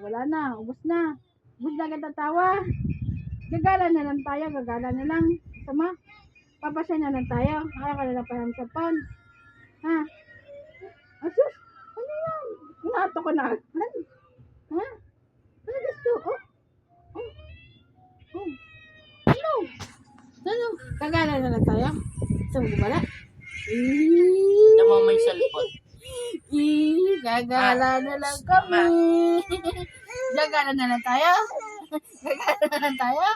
Wala na, ubos na. Ubos na agad ang tawa. Gagala na lang tayo, gagala na lang. Sama, papasya na lang tayo. Ayaw ka na lang parang sapon. Ha? Asus, ano yan? Inato ko na agad. Ha? Ano gusto? Oh? Oh? Oh? Ano? Ano? Gagala na lang tayo? Gusto mo gumala? Tama may cellphone. Gagala na lang kami. Gagala na lang tayo? Gagala na lang tayo?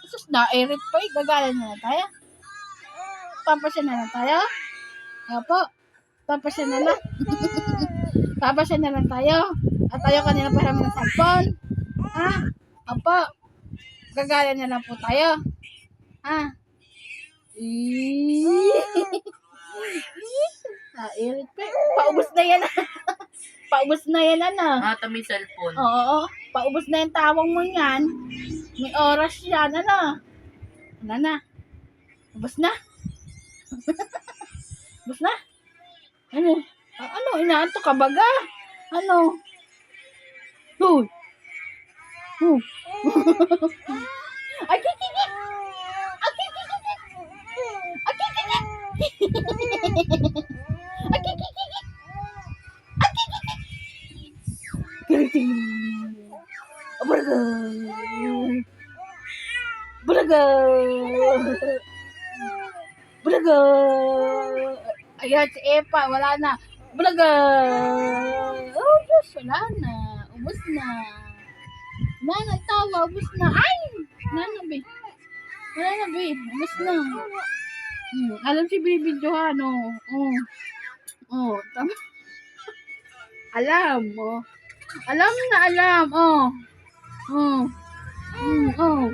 Sus, na-erip pa eh. Gagala na lang tayo? Papasya na lang tayo? Opo. Papasya na lang. Papasya na lang tayo? At tayo kanina pa ng cellphone? Ha? Opo. Gagala na lang po tayo? Ha? Na-erip pa eh. Paubos na yan. Paubos na yan, ano? May cellphone. Oo. Paubos na yung tawang mo yan. May oras yan, ano? Ano na? Ubos na? Ubos na? Ano? Ano? Inaanto ka baga? Ano? Huy! Ay, kikiki! Ay, kikiki! Ay, kikiki! Ay, kikiki! Ay, kikiki! Kikiki! Bulaga! Bulaga! Bulaga! Ayan, si Epa, wala na. Bulaga! Oh, Diyos, wala na. Ubus na. Wala na, tawa, ubus na. Ay! Wala na, be. Wala na, be. Ubus na. Alam si binibidyohan, oh. Oh, tama. Alam, oh. Alam na alam, oh. Oh. Oh.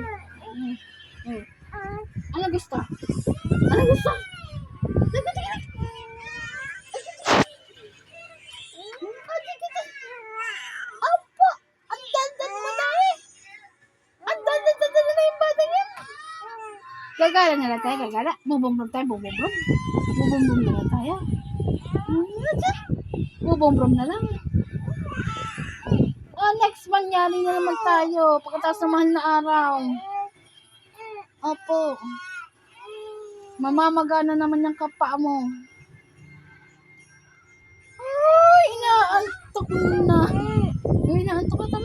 Ano gusto? Ano gusto? Opo! Ang dandan mo na eh! Ang dandan na yung bata niya! Gagala na lang tayo, gagala. Bubom-brom tayo, bubom-brom. Bubom-brom na lang tayo. Bubom-brom na lang. Next mangyari na naman tayo pagkatapos ng mahal na araw. Opo. Mamamagana naman yung kapa mo. Ay, inaantok na. Ay, inaantok na.